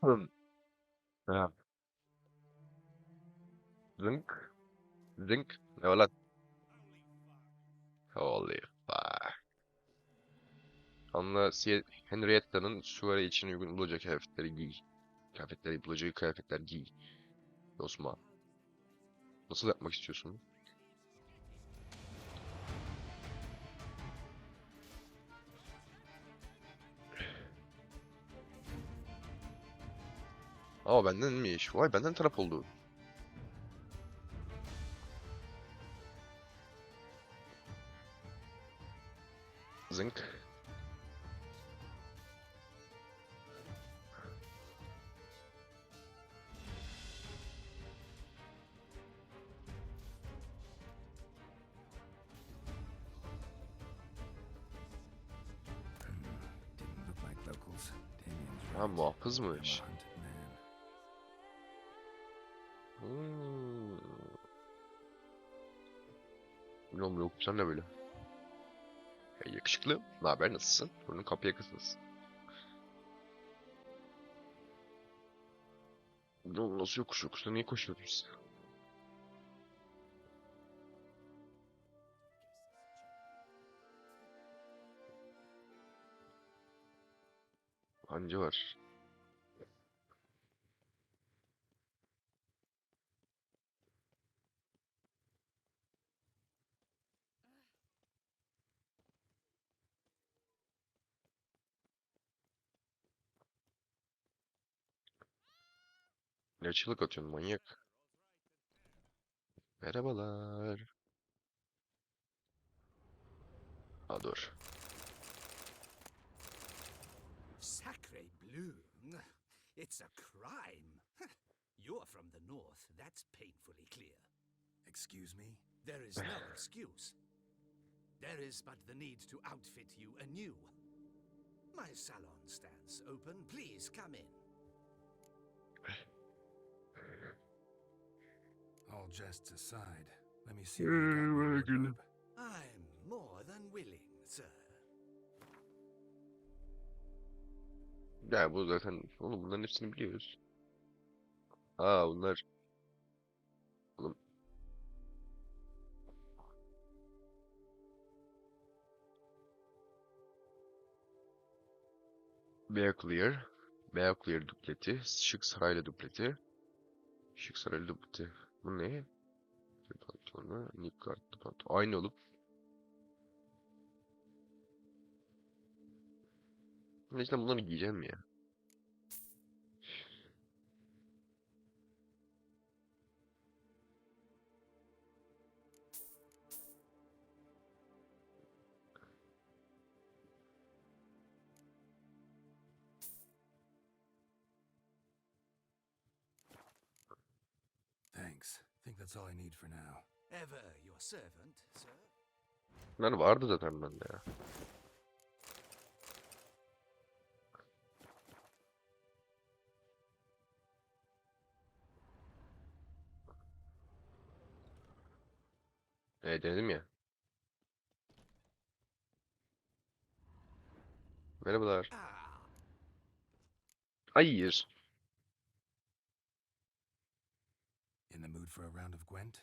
Hmm. Ya. Zınk. Zınk. Ne var lan? Holy fuck. Anla Henrietta'nın Suare için uygun bulacak kıyafetleri giy. Bulacağı kıyafetler giy. Osman. Nasıl yapmak istiyorsun? Ama bendenmiş. Vay benden taraf oldu. Zınk. Didn't look like locals. Damien's Ha right. I'm a muhafızmış. hunted man. Hmm. Bilmiyorum yok sen ne böyle? Ya yakışıklı. Ne haber nasılsın? Bunun kapıya kısılsın. Nasıl yokuş yokuşta niye koşuyoruz biz? Anca var. Ne çığlık atıyorsun manyak? Merhabalar. Ha dur. Sacre bleu! It's a crime! You're from the north, that's painfully clear. Excuse me? There is no excuse. There is but the need to outfit you anew. My salon stands open, please come in. All jests aside, let me see what you got in your wardrobe. I'm more than willing, sir. Ya bu zaten oğlum bunların hepsini biliyoruz. Ha bunlar oğlum Beaclear. Beaclear dupleti. Şık saraylı dupleti. Şık saraylı dupleti. Bu ne? Pantolonu. Nick kartlı pantolon. Aynı olup. Neyse bunları giyeceğim ya. Thanks. Think that's all I need for now. Ever your servant, sir. Bunlar vardı zaten bende ya. Denedim ya. Merhabalar. Ah, Hayır. In the mood for a round of Gwent?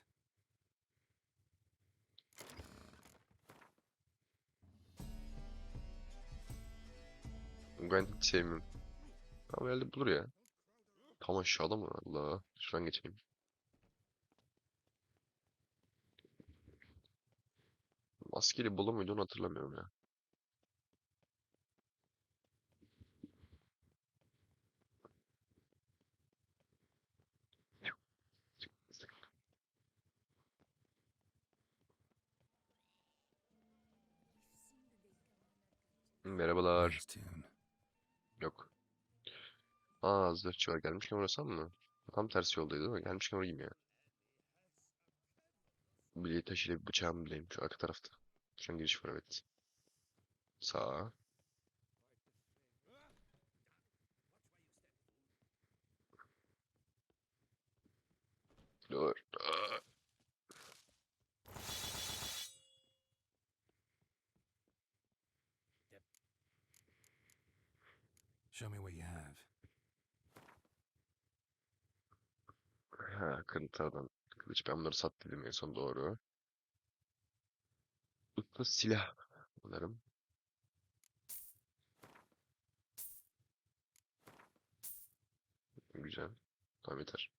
Ben hiç sevmiyorum. Ama herhalde bulur ya. Tam aşağıda mı? Allah. Şuradan geçeyim. Maskeli bolu muydu onu hatırlamıyorum ya. Merhabalar. Nice tune. Yok. Aa zırhçı var. Gelmişken uğrasam mı? Tam tersi yoldaydı değil mi? Gelmişken uğrayayım ya. Bileği taşıyla bir bıçağımı bileyim. Şu arka tarafta. Şu an giriş var evet. Sağa. Dur. Aa. Show me what you have. Ha, kıntadan kılıç. Ben bunları sat dedim en son, doğru. Unutma silah. Bunlarım. Güzel. Tamam, yeter.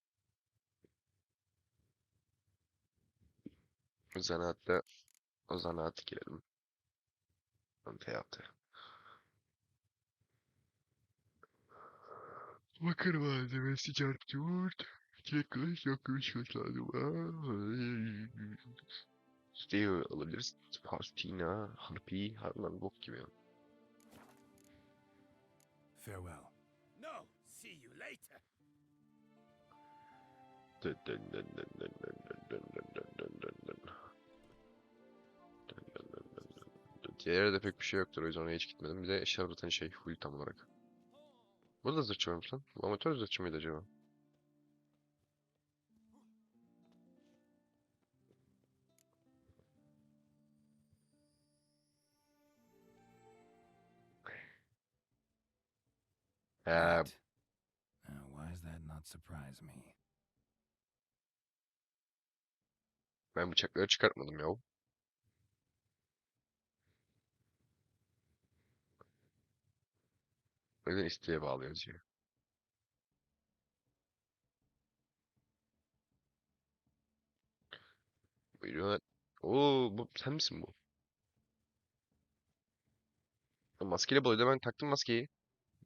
Zanaatta o zanaatı girelim. Teatro. Bakır malzemesi çarpı 4. Çek kılıç yok, kılıç kılıçlardı var. Steel alabiliriz. Pastina, harpi, harbiden bok gibi ya. Farewell. No, see you later. Dın dın dın dın dın dın dın dın dın dın dın dın dın. Dın dın dın dın dın dın. Diğer yerde pek bir şey yoktur, o yüzden oraya hiç gitmedim. Bir de eşya zaten şey full tam olarak. Burada zırhçı varmış lan. Bu amatör zırhçı mıydı acaba? Right. Now, why does that not surprise me? Ben bıçakları çıkartmadım ya. O yüzden isteğe bağlı yazıyor. Buyurun. Oo, bu sen misin bu? Ya, maskeyle balıydı, ben taktım maskeyi.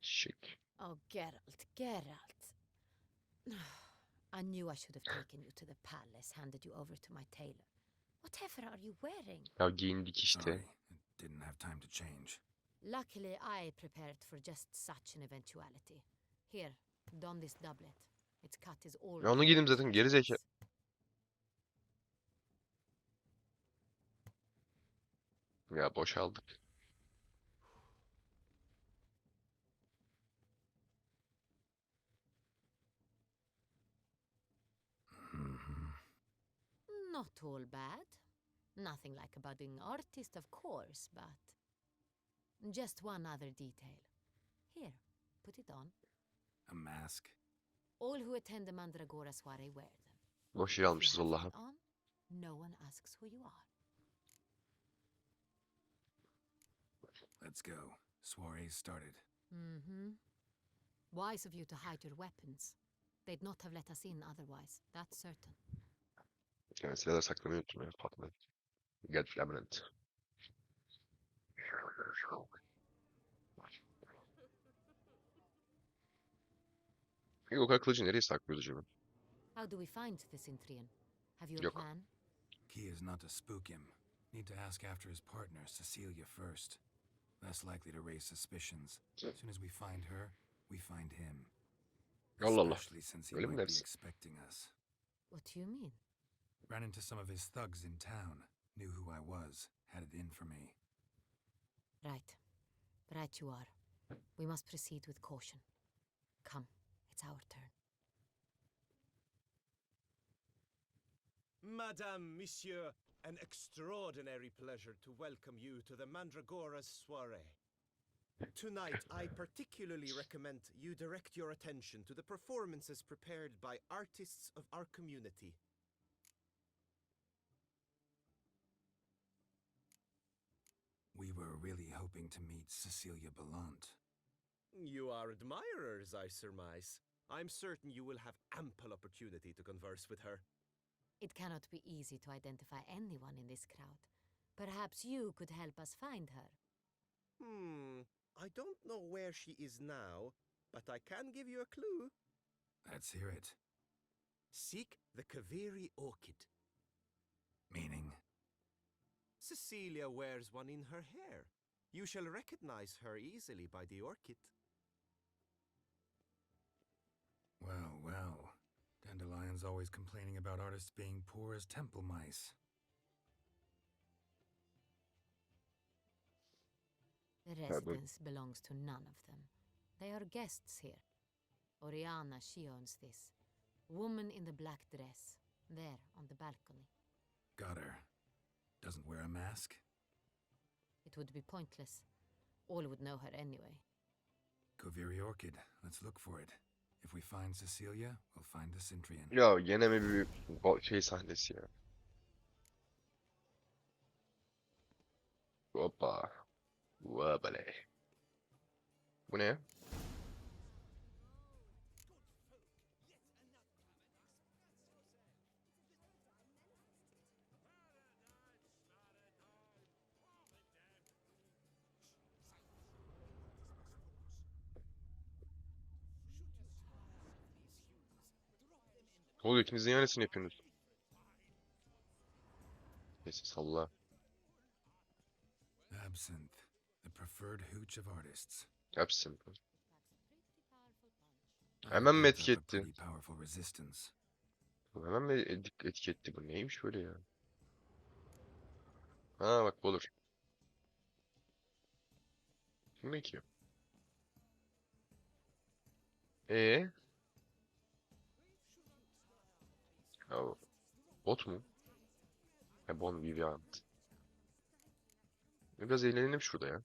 Şık. Oh, Geralt, Geralt. I knew I should have taken you to the palace, handed you over to my tailor. Whatever are you wearing? Ya giyindik işte. Sorry, it didn't have time to change. Luckily, I prepared for just such an eventuality. Here, don this doublet. Its cut is all Ya onu over giydim your zaten, geri zeka. face. Ya boşaldık. Mhm. Not all bad. Nothing like a budding artist, of course, but just one other detail. Here, put it on. A mask. All who attend the Mandragora soiree wear them. Boş If yer you almışız have Allah'a. it on, no one asks who you are. Let's go. Soiree's started. Mm-hmm. Wise of you to hide your weapons. They'd not have let us in otherwise, that's certain. Yani silahları saklamayı unuttum ya, patladı. Gel Flaminant. Yok, o kadar kılıcı nereye saklıyoruz acaba? How do we find the Cintrian? Have you a Yok. plan? Key is not to spook him. Need to ask after his partner, Cecilia, first. Less likely to raise suspicions. As soon as we find her, we find him. Allah Allah. Especially since he Öyle mi might be dersin? expecting us. What do you mean? Ran into some of his thugs in town. Knew who I was. Had it in for me. Right. Right you are. We must proceed with caution. Come, it's our turn. Madame, Monsieur, an extraordinary pleasure to welcome you to the Mandragora's soiree. Tonight, I particularly recommend you direct your attention to the performances prepared by artists of our community. We were really hoping to meet Cecilia Belant. You are admirers, I surmise. I'm certain you will have ample opportunity to converse with her. It cannot be easy to identify anyone in this crowd. Perhaps you could help us find her. I don't know where she is now, but I can give you a clue. Let's hear it. Seek the Kaveri orchid. Meaning? Cecilia wears one in her hair. You shall recognize her easily by the orchid. Well, well. Dandelion's always complaining about artists being poor as temple mice. The residence belongs to none of them. They are guests here. Oriana, she owns this. Woman in the black dress. There, on the balcony. Got her. Doesn't wear a mask? It would be pointless. All would know her anyway. Kaveri Orchid. Let's look for it. If we find Cecilia, we'll find the Centrian. Ya gene mi bir şey sahnesi ya? Hoppa. Vabale. Bu ne? Ne oluyor? İkinizin yanesini yapıyorsunuz. Neyse salla. Absinthe, the preferred hooch of artists. Yapsın. It Hemen mi builds etki up a etti? pretty powerful resistance. Hemen mi etki etti bu? Neymiş böyle ya? Ha bak bu olur. Kim ki? Ee? Ya, bot mu? Ha bon Viviant. Biraz eğlenelim şurada ya.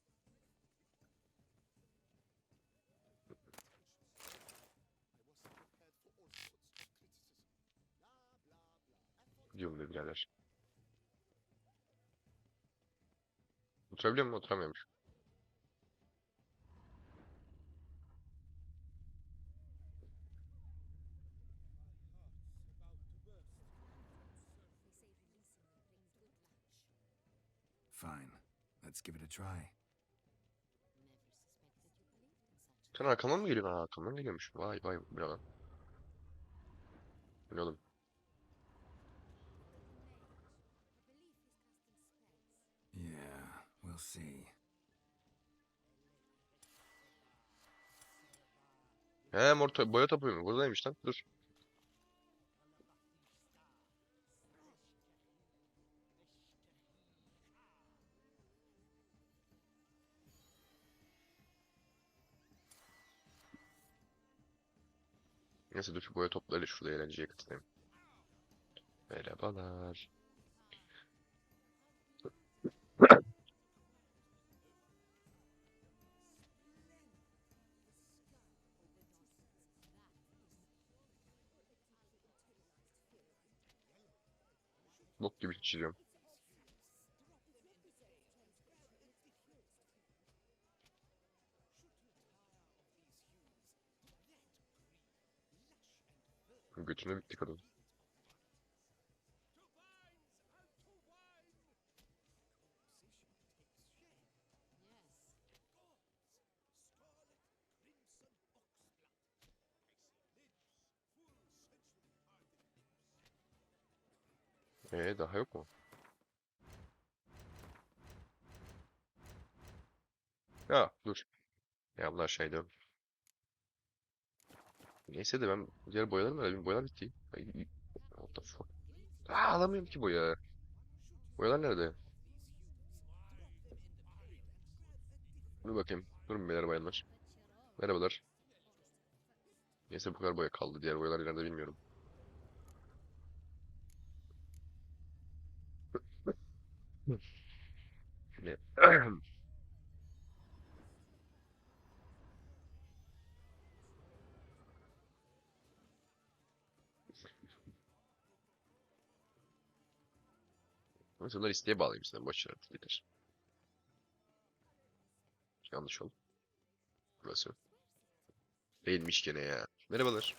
Diyorum be birader. Oturabiliyor mu? Oturamıyormuş. Fine, let's give it a try. Sen arkamdan mı geliyorsun? Ha, arkamdan geliyormuş. Vay vay birader. Bu ne oğlum? Yeah, we'll see. He boya tapıyor mu? Buradaymış lan. Dur. Neyse dur şu boya toplarıyla şurada eğlenceye katılayım. Merhabalar. Bok gibi çiziyorum. Götüne bitti kadın. Daha yok mu? Ya dur. Ya bunlar şeyde. Neyse de ben diğer boyalarım var. Benim boyalar bitti. Ay, what the fuck? Alamıyorum ki boya. Boyalar nerede? Dur bakayım. Durun beyler bayanlar. Merhabalar. Neyse bu kadar boya kaldı. Diğer boyalar nerede bilmiyorum. Ne? Neyse bunları isteğe bağlayayım sizden. Boş ver artık yeter. Yanlış oldu. Burası. Değilmiş gene ya. Merhabalar.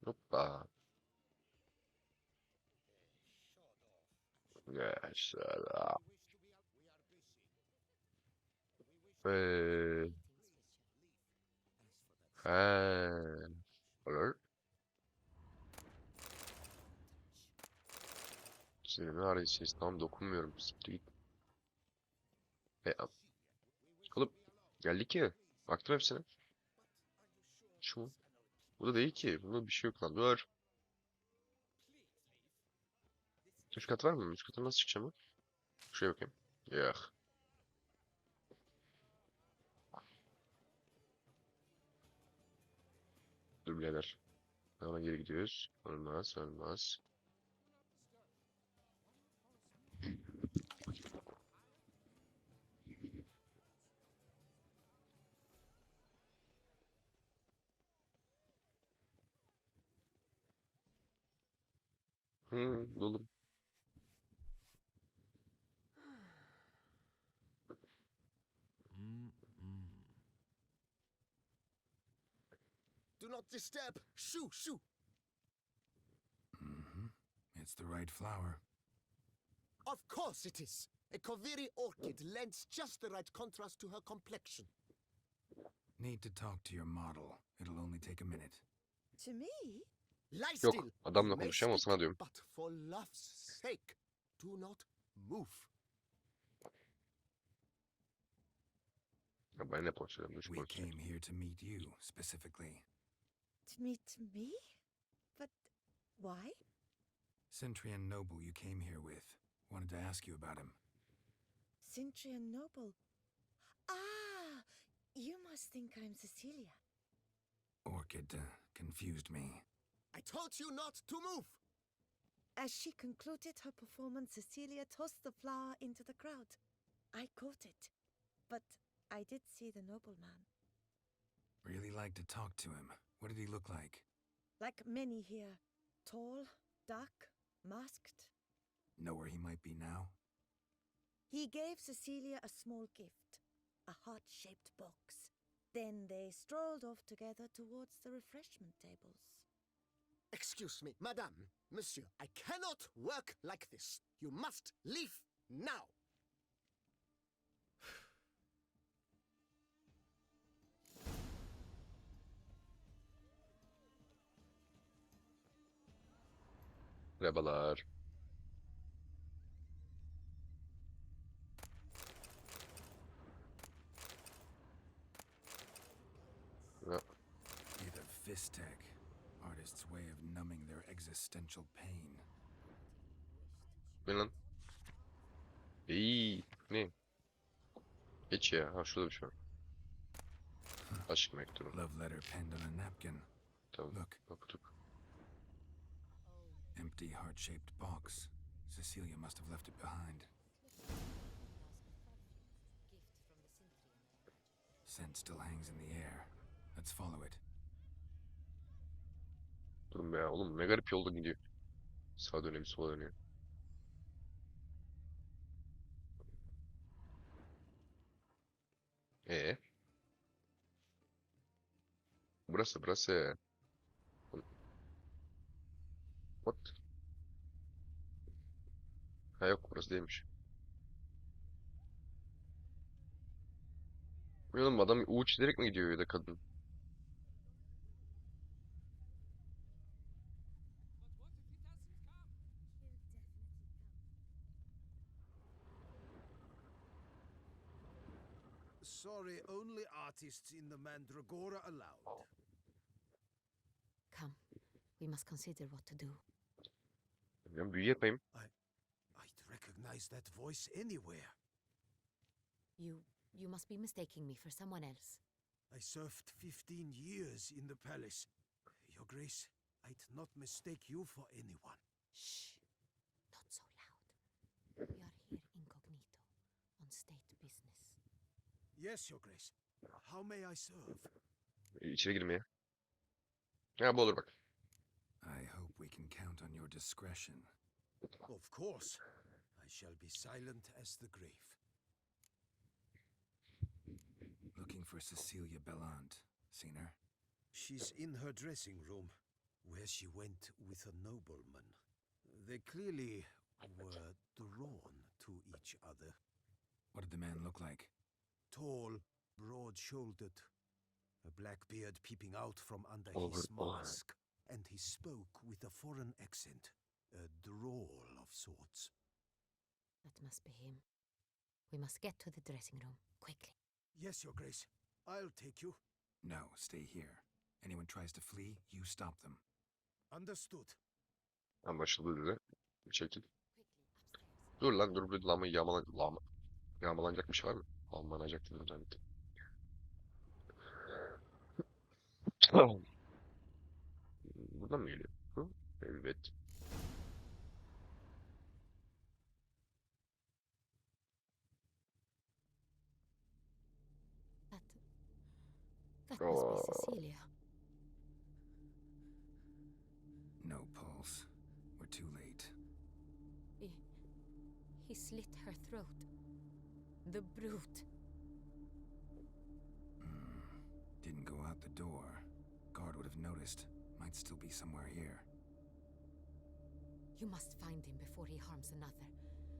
Hoppa. Yaşa. Eee. He. Olur. Senin arayışıyız. Tamam dokunmuyorum. Siktir git. Oğlum. Geldik ya. Baktım hepsine. Şu mu? Bu da değil ki. Bunda bir şey yok lan. Dur. Üst kat var mı? Üst kata nasıl çıkacağım ben? Şuraya bakayım. Yok. Dur birader. Hemen geri gidiyoruz. Olmaz, olmaz. Dolu. Do not disturb. Shoo, shoo. It's the right flower. Of course it is. A Koviri orchid lends just the right contrast to her complexion. Need to talk to your model. It'll only take a minute. To me? Lie Yok, still. adamla You may konuşacağım ama speak, sana diyorum. but for love's sake, do not move. Ya ben ne konuşacağım? Düş We konuşacağım. came here to meet you, specifically. To meet me? But why? Centrian noble you came here with. Wanted to ask you about him. Cintrian Noble. Ah, you must think I'm Cecilia. Orchid confused me. I told you not to move. As she concluded her performance, Cecilia tossed the flower into the crowd. I caught it, but I did see the nobleman. Really like to talk to him. What did he look like? Like many here, tall, dark, masked. Know where he might be now? He gave Cecilia a small gift, a heart-shaped box. Then they strolled off together towards the refreshment tables. Excuse me, madame, monsieur, I cannot work like this. You must leave now. Merhabalar. Ya, Either Fistech, artist's way of numbing their existential pain. ne lan? İyi. Ne? Geç ya. Ha şurada bir şey var. Aşk mektubu. Love letter penned on a napkin. Tamam. Look, Okuduk. empty heart-shaped box. Cecilia must have left it behind. Scent still hangs in the air. Let's follow it. Durun be ya. Oğlum ne garip yolda gidiyor. Sağa dönüyor, sola dönüyor. Burası. What? Ha yok, burası değilmiş. Bilmiyorum, adam U çizerek mi gidiyor ya da kadın? Sorry, only artists in the Mandragora allowed. Come, we must consider what to do. Ben büyü yapayım. I'd recognize that voice anywhere. You must be mistaking me for someone else. I served 15 years in the palace. Your Grace, I'd not mistake you for anyone. Shh, not so loud. We are here incognito, on state business. Yes, Your Grace. How may I serve? İçeri girmeye. Ha bu olur bak. I hope we can count on your discretion. Of course. I shall be silent as the grave. Looking for Cecilia Bellant. Seen her? She's in her dressing room, where she went with a nobleman. They clearly were drawn to each other. What did the man look like? Tall, broad-shouldered, a black beard peeping out from under Oh, his oh. mask, and he spoke with a foreign accent, a drawl of sorts. That must be him. We must get to the dressing room, quickly. Yes, Your Grace. I'll take you. No, stay here. Anyone tries to flee, you stop them. Understood. Anlaşıldı dedi. Çekil. Dur lan dur bir lama yağmalanacak bir şey var mı? Almanacak dedim zannettim. Buradan mı geliyor? Hı? Evet. That Oh. must be Cecilia. No pulse. We're too late. slit her throat. The brute. Didn't go out the door. Guard would have noticed. Might still be somewhere here. You must find him before he harms another.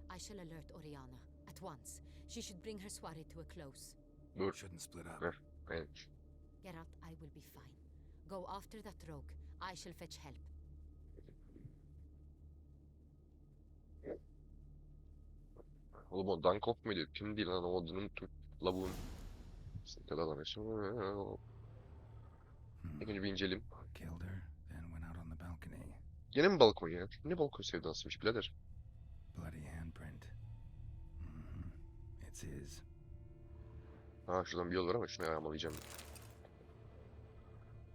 I shall alert Oriana at once. She should bring her soirée to a close. Dur. Shouldn't split up. Heh, aynen. Geralt, I will be fine. Go after that rogue. I shall fetch help. Oğlum o Dankov muydu? Kim değil lan o adını unuttum. Lavuğun. Sıkıntı adam. İlk önce bir inceleyelim. Killed her, then went out on the balcony. Yine mi balkon ya? Ne balkon sevdasıymış birader? Bloody handprint. It's his. Ha şuradan bir yol var ama şunu yağmalayacağım.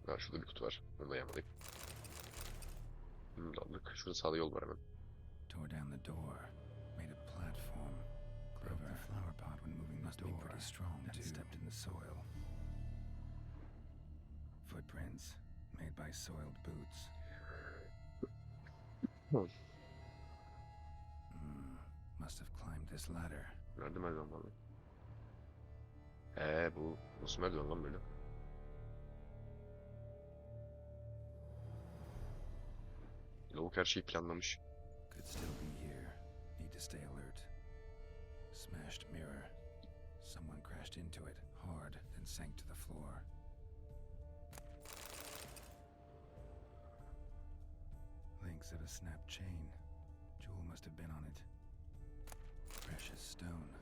Ha şurada bir kutu var. Bunu da yağmalayayım. Aldık. Şurada sağda yol var hemen. Tore down the door. Made a platform. Broke the flower pot when moving the door. Pretty strong too. Stepped in the soil. Footprints made by soiled boots. Must have climbed this ladder. Nerede merdiven var lan? Bu nasıl merdiven lan böyle? Lavuk her şeyi planlamış. Could still be here. Need to stay alert. Smashed mirror. Someone crashed into it hard, then sank to the floor. Links of a snapped chain. Jewel must have been on it. Precious stone.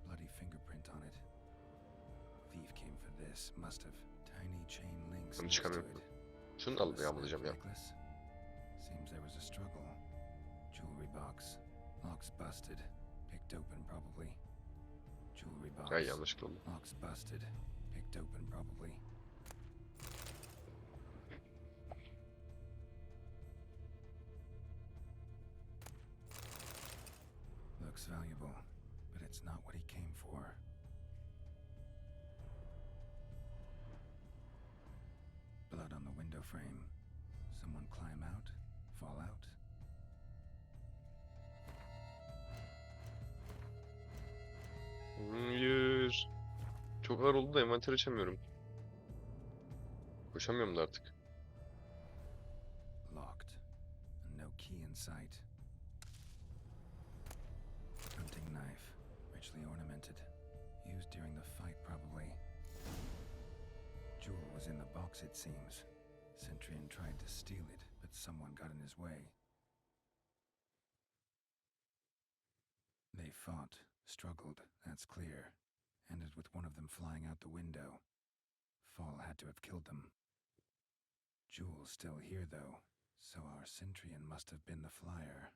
Bloody fingerprint on it. Thief came for this. Must have. Tiny chain links Bunu next to çıkamıyorum. it. Şunu da alıp yağmalayacağım ya. Necklace. Seems there was a struggle. Jewelry box. Locks busted. Picked open probably. Jewelry box. Ay yanlışlıkla oldu. Locks busted. Picked open probably. Looks valuable, but it's not what he came for. Blood on the window frame. Someone climb out? Fall out? Hayır. Çok ağır oldu da envanter açamıyorum. Koşamıyorum da artık. Locked. No key in sight. Hunting knife. Richly ornamented. Used during the fight, probably. Jewel was in the box, it seems. Centurion tried to steal it, but someone got in his way. They fought, struggled, that's clear. Ended with one of them flying out the window. Fall had to have killed them. Jewel's still here, though, so our Centurion must have been the flyer.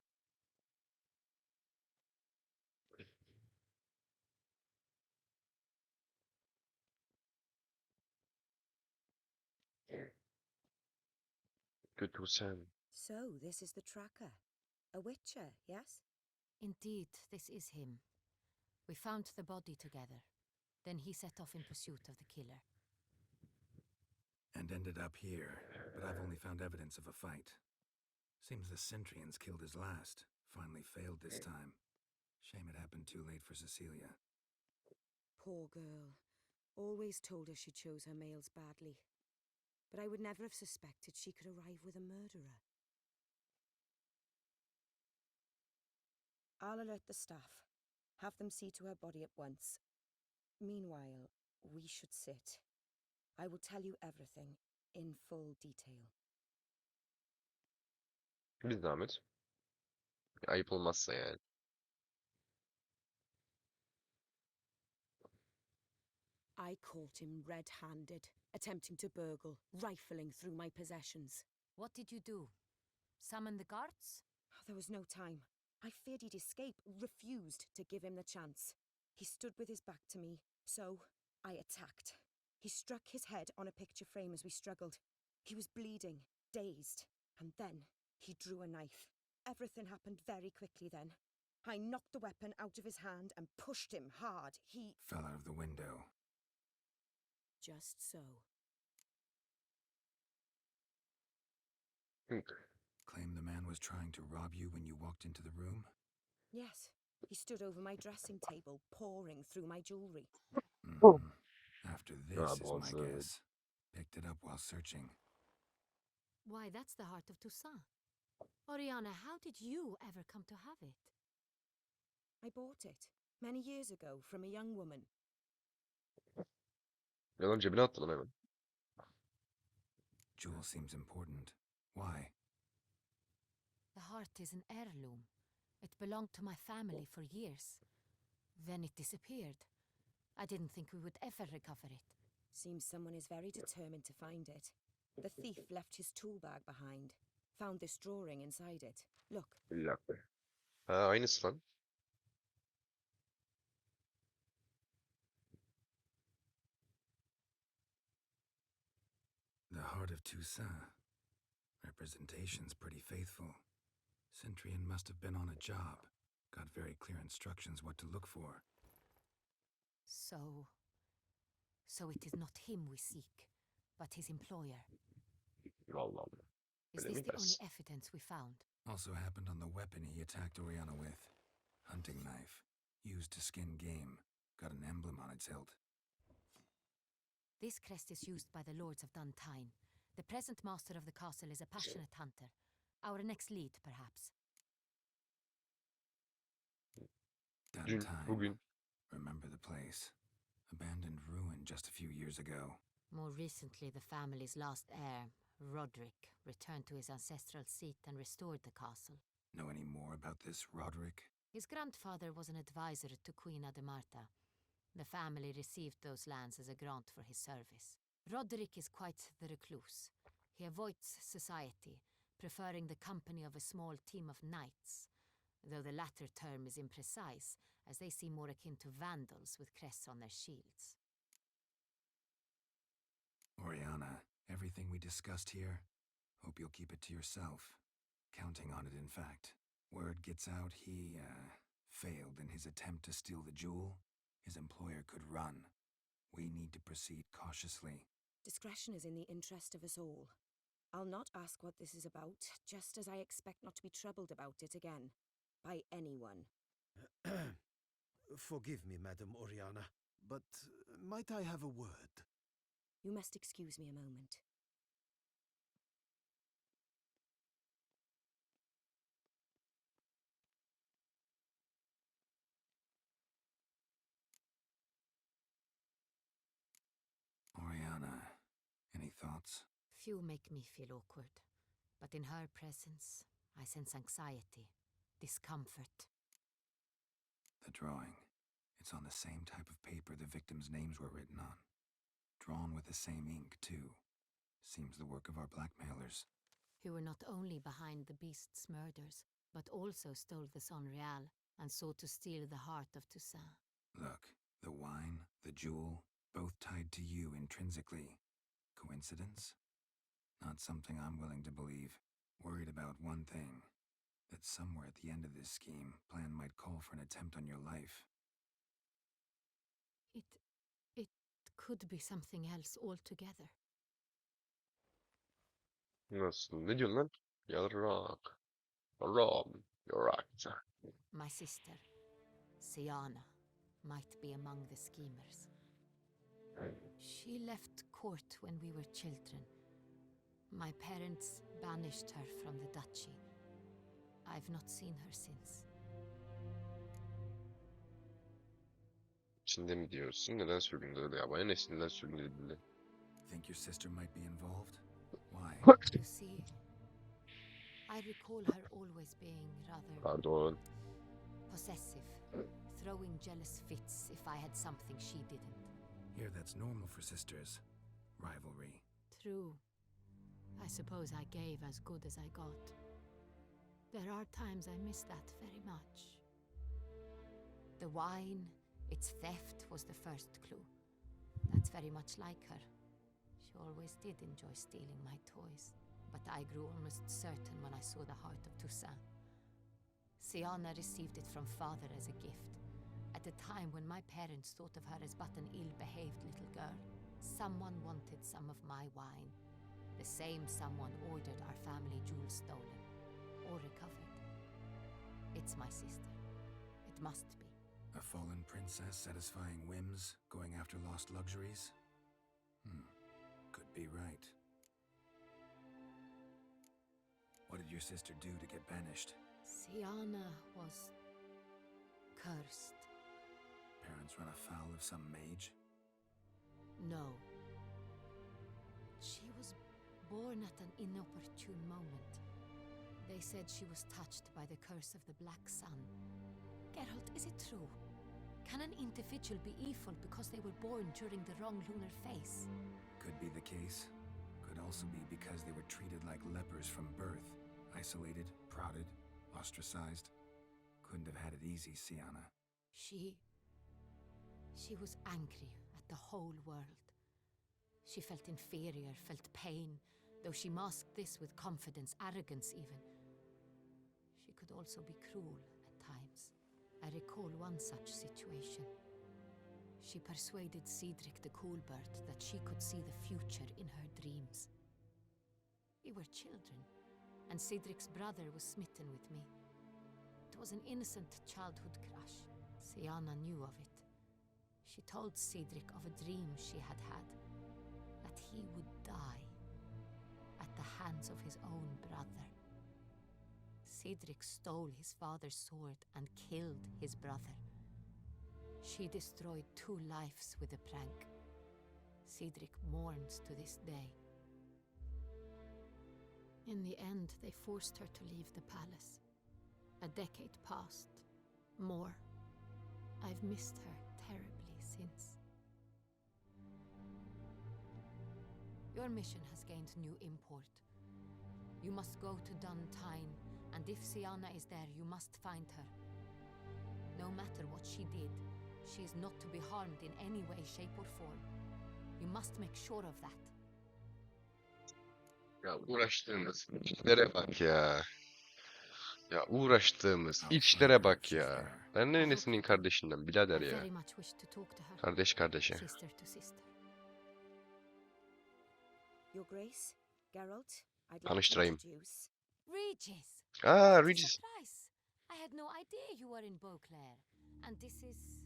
Kötü sen. So, this is the tracker. A witcher, yes? Indeed, this is him. We found the body together. Then he set off in pursuit of the killer. And ended up here, but I've only found evidence of a fight. Seems the Centurions killed his last. Finally failed this time. Shame it happened too late for Cecilia. Poor girl. Always told her she chose her males badly. But I would never have suspected she could arrive with a murderer. I'll alert the staff. Have them see to her body at once. Meanwhile, we should sit. I will tell you everything in full detail. Bir zahmet. Ayıp olmazsa yani. I caught him red-handed, attempting to burgle, rifling through my possessions. What did you do? Summon the guards? There was no time. I feared he'd escape, refused to give him the chance. He stood with his back to me, so I attacked. He struck his head on a picture frame as we struggled. He was bleeding, dazed, and then he drew a knife. Everything happened very quickly then. I knocked the weapon out of his hand and pushed him hard. He Fell out of the window. just so. Claim the man was trying to rob you when you walked into the room? Yes, He stood over my dressing table, pouring through my jewelry. After Ah, this is my boss. guess. Picked it up while searching. Why, that's the heart of Toussaint. Oriana, how did you ever come to have it? I bought it many years ago from a young woman. Ya lan cebine attı lan hemen. Jewel seems important. Why? The heart is an heirloom. It belonged to my family for years. Then it disappeared. I didn't think we would ever recover it. Seems someone is very determined to find it. The thief left his tool bag behind. Found this drawing inside it. Look, Bir dakika. Ha aynısı lan. The Heart of Toussaint. Representation's pretty faithful. Centurion must have been on a job. Got very clear instructions what to look for. So it is not him we seek, but his employer. Allah Allah. Is Öyle this mi the only dersin? evidence we found? Also happened on the weapon he attacked Oriana with. Hunting knife. Used to skin game. Got an emblem on its hilt. This crest is used by the lords of Duntine. The present master of the castle is a passionate hunter. Our next lead, perhaps. Dün, Downtime. bugün. Remember the place. Abandoned ruin just a few years ago. More recently, the family's last heir, Roderick, returned to his ancestral seat and restored the castle. Know any more about this Roderick? His grandfather was an advisor to Queen Ademarta. The family received those lands as a grant for his service. Roderick is quite the recluse. He avoids society, preferring the company of a small team of knights, though the latter term is imprecise, as they seem more akin to vandals with crests on their shields. Oriana, everything we discussed here, hope you'll keep it to yourself. Counting on it, in fact. Word gets out he, failed in his attempt to steal the jewel. His employer could run. We need to proceed cautiously. discretion is in the interest of us all. I'll not ask what this is about, just as I expect not to be troubled about it again. By anyone. Forgive me, Madam Oriana, but might I have a word? You must excuse me a moment. Oriana, any thoughts? Few make me feel awkward, but in her presence, I sense anxiety, discomfort. The drawing. It's on the same type of paper the victims' names were written on. Drawn with the same ink, too. Seems the work of our blackmailers. Who were not only behind the beast's murders, but also stole the Son Real and sought to steal the heart of Toussaint. Look, the wine, the jewel, both tied to you intrinsically. Coincidence? Not something I'm willing to believe. Worried about one thing. That somewhere at the end of this scheme, plan might call for an attempt on your life. It could be something else altogether. Nasıl? Ne diyorsun lan? Yarrak. Ram. Yarrak. My sister, Siana, might be among the schemers. She left court when we were children. My parents banished her from the duchy. I've not seen her since. İçinde mi diyorsun? Neden sürgünde öyle ya? Bana nesinden sürgünde? Think your sister might be involved? Why? You see, I recall her always being rather Pardon. possessive, throwing jealous fits if I had something she didn't. Here that's normal for sisters. Rivalry. True. I suppose I gave as good as I got. There are times I miss that very much. The wine, its theft was the first clue. That's very much like her. She always did enjoy stealing my toys, but I grew almost certain when I saw the heart of Toussaint. Siana received it from father as a gift, at a time when my parents thought of her as but an ill-behaved little girl. Someone wanted some of my wine. The same someone ordered our family jewels stolen, or recovered. It's my sister. It It must be. A fallen princess satisfying whims, going after lost luxuries? Could be right. What did your sister do to get banished? Siana was cursed. Parents run afoul of some mage? No. She was born at an inopportune moment. They said she was touched by the curse of the Black Sun. Geralt, is it true? Can an individual be evil because they were born during the wrong lunar phase? Could be the case. Could also be because they were treated like lepers from birth. Isolated, prodded, ostracized. Couldn't have had it easy, Siana. She was angry at the whole world. She felt inferior, felt pain, though she masked this with confidence, arrogance even. She could also be cruel at times. I recall one such situation. She persuaded Cedric the Coolbird that she could see the future in her dreams. We were children, and Cedric's brother was smitten with me. It was an innocent childhood crush. Siana knew of it. She told Cedric of a dream she had had, that he would die at the hands of his own brother. Cedric stole his father's sword and killed his brother. She destroyed 2 lives with a prank. Cedric mourns to this day. In the end, they forced her to leave the palace. A decade passed. More. I've missed her terribly since. Your mission has gained new import. You must go to Duntine, and if Siana is there, you must find her. No matter what she did, she is not to be harmed in any way, shape or form. You must make sure of that. Ya uğraştığımız işlere bak ya. Ya uğraştığımız I'll find işlere her if bak she's ya. there. Ben nenesinin kardeşinden birader I ya. very much wish to talk to her. Kardeş kardeşe. Sister to sister. Your Grace, Geralt, I'd like to Tanıştırayım. introduce. Regis! Aa What a Regis. surprise! I had no idea you were in Beauclair. And this is...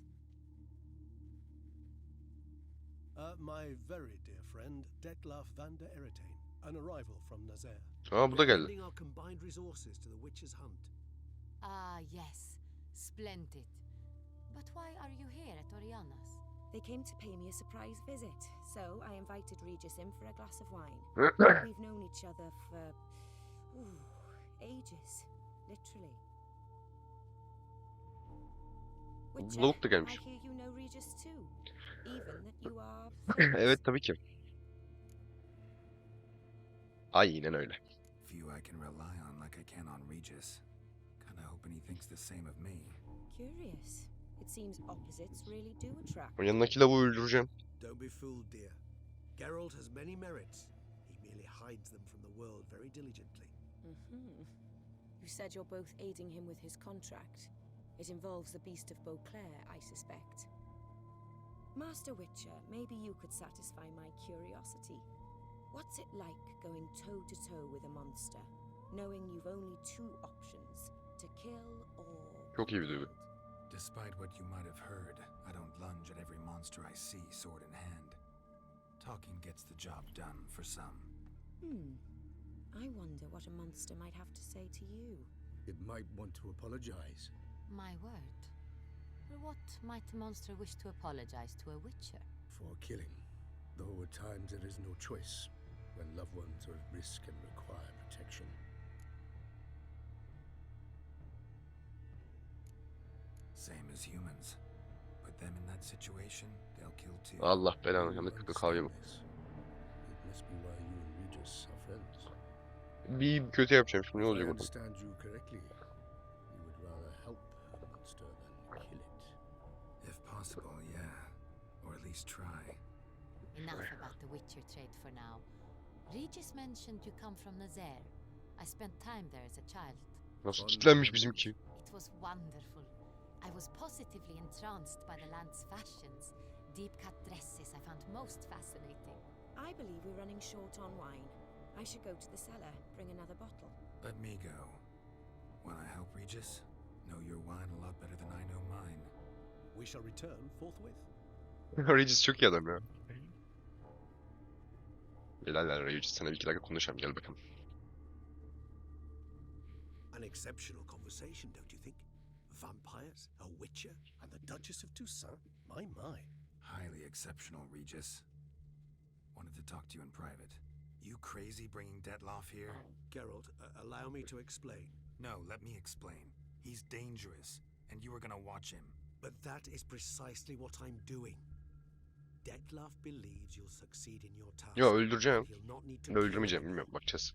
My very dear friend, Detlef van der Eretain, an arrival from Nazaire. Aa bu da We are geldi. lending our combined resources to the Witcher's hunt. Ah, yes. Splendid. But why are you here at Oriana's? They came to pay me a surprise visit, so I invited Regis in for a glass of wine. We've known each other for... ages. Literally. Witcher, Lavuk da gelmiş. I hear you know Regis too. Even that you are... Evet tabii ki. Aynen öyle. Few I can rely on like I can on Regis. Kinda hoping he thinks the same of me. Curious. It seems opposites really do attract. O yanındaki lavuğu öldüreceğim. Don't be fooled, dear. Geralt has many merits. He merely hides them from the world very diligently. You said you're both aiding him with his contract. It involves the Beast of Beauclair, I suspect. Master Witcher, maybe you could satisfy my curiosity. What's it like going toe-to-toe with a monster, knowing you've only 2 options, to kill or... Çok iyi bir duygu. Despite what you might have heard, I don't lunge at every monster I see sword in hand. Talking gets the job done for some. I wonder what a monster might have to say to you. It might want to apologize. My word. For what might a monster wish to apologize to a witcher? For killing. Though at times there is no choice, when loved ones are at risk and require protection. Same as humans. Put them in that situation, they'll kill too. Allah belanı You yanlış understand kahve bu. this. It must be why you and Regis are friends. Bir kötü yapacağım şimdi ne If I olacak oradan? understand you correctly, you would rather help a monster than kill it. If possible, yeah. Or at least try. Enough about the witcher trade for now. Regis mentioned you come from Nazaire. I spent time there as a child. Nasıl kitlenmiş bizimki? It was wonderful. I was positively entranced by the land's fashions. Deep-cut dresses I found most fascinating. I believe we're running short on wine. I should go to the cellar, bring another bottle. Let me go. Wanna help Regis? Know your wine a lot better than I know mine. We shall return forthwith. Regis çok iyi adam ya. Helal lan Regis, sana bir iki dakika konuşalım, gel bakalım. An exceptional conversation, don't you think? Vampires, a witcher, and the Duchess of Toussaint? My. Highly exceptional, Regis. Wanted to talk to you in private. You crazy bringing Detloff here? Geralt, allow me to explain. No, let me explain. He's dangerous, and you were gonna watch him. But that is precisely what I'm doing. Detloff believes you'll succeed in your task. Yo, öldüreceğim. and he'll not need to Ya da kill öldürmeyeceğim, anyone. bilmiyorum, bakacağız.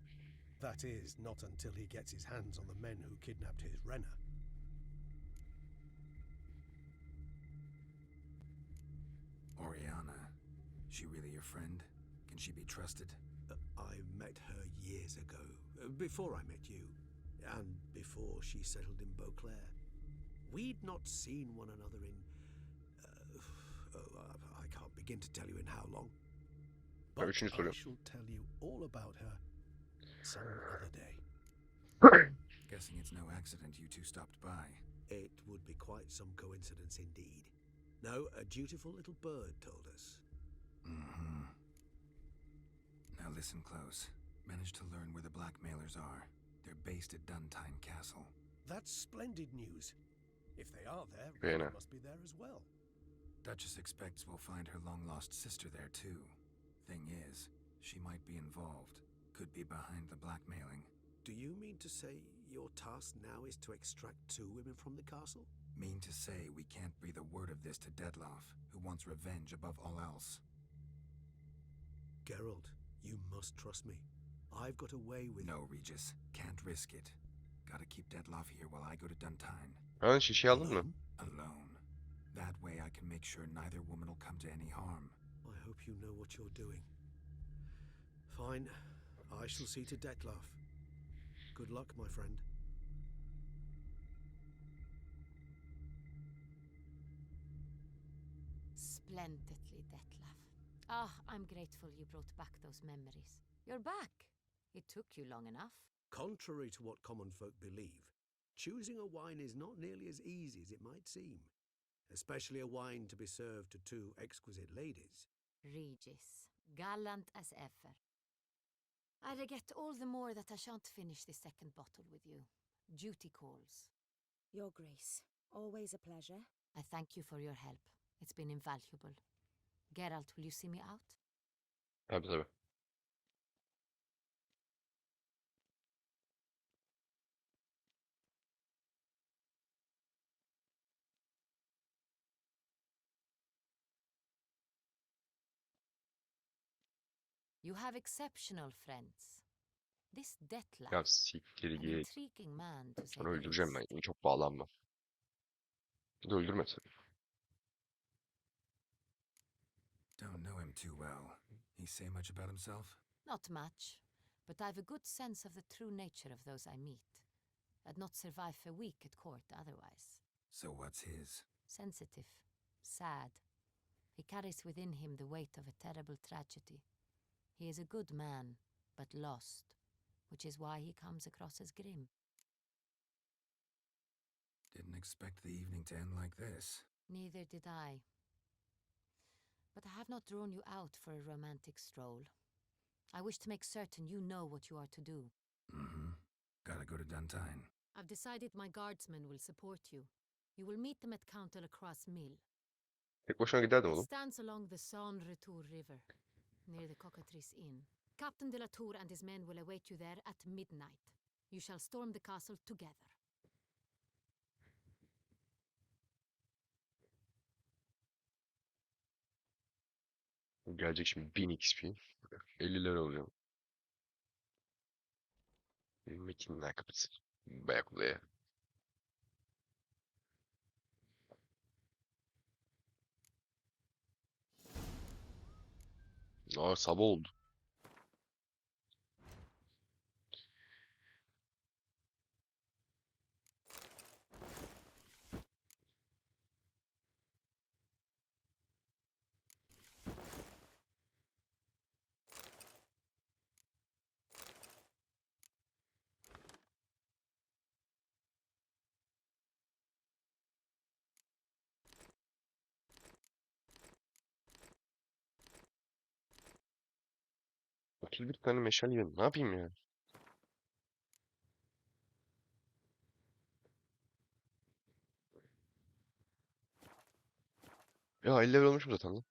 That is, not until he gets his hands on the men who kidnapped his Renner. Oriana, she really your friend? Can she be trusted? I met her years ago, before I met you, and before she settled in Beauclair. We'd not seen one another in... I can't begin to tell you in how long. But üçüncü I soru. shall tell you all about her some other day. Guessing it's no accident you two stopped by. It would be quite some coincidence indeed. No, a dutiful little bird told us. Mm-hmm. Now listen close. Managed to learn where the blackmailers are. They're based at Duntine Castle. That's splendid news. If they are there, WİNE. Renner must be there as well. Duchess expects we'll find her long-lost sister there too. Thing is, she might be involved. Could be behind the blackmailing. Do you mean to say your task now is to extract 2 women from the castle? Mean to say we can't breathe a word of this to Detloff, who wants revenge above all else. Geralt, you must trust me. I've got a way with... No, Regis. Can't risk it. Gotta keep Detloff here while I go to Duntine. Ha, şişe aldın mı? Alone? Alone. That way I can make sure neither woman will come to any harm. I hope you know what you're doing. Fine. I shall see to Detloff. Good luck, my friend. Splendidly, Detlaff. Ah, I'm grateful you brought back those memories. You're back. It took you long enough. Contrary to what common folk believe, choosing a wine is not nearly as easy as it might seem. Especially a wine to be served to 2 exquisite ladies. Regis, gallant as ever. I regret all the more that I shan't finish this second bottle with you. Duty calls. Your Grace, always a pleasure. I thank you for your help. It's been invaluable. Geralt, will you see me out? Tabii tabii. You have exceptional friends. This Ya Detlaff, siktir an git. intriguing man to say Onu the öldüreceğim ben. least. Yine çok bağlanma. Bir de öldürmesin. Don't know him too well. He say much about himself? Not much, but I've a good sense of the true nature of those I meet. I'd not survive a week at court otherwise. So what's his? Sensitive, sad. He carries within him the weight of a terrible tragedy. He is a good man, but lost, which is why he comes across as grim. Didn't expect the evening to end like this. Neither did I. But I have not drawn you out for a romantic stroll. I wish to make certain you know what you are to do. Mm-hmm. Gotta go to Duntine. I've decided my guardsmen will support you. You will meet them at Count Delacroix' mill. Tek başına giderdim It oğlum. stands along the Saône Retour River, near the Cockatrice Inn. Captain de la Tour and his men will await you there at midnight. You shall storm the castle together. Gelecek şimdi 1000 XP. 50 lira olacağım. Metinler kapısı. Bayağı kuleye. Aa, sabah oldu. 31 tane meşale yedim. Ne yapayım ya? Ya 50 level olmuşum zaten lan.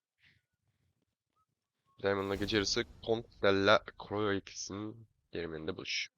Diamond'la gece yarısı Kont Della Croix'in gerimeninde buluş.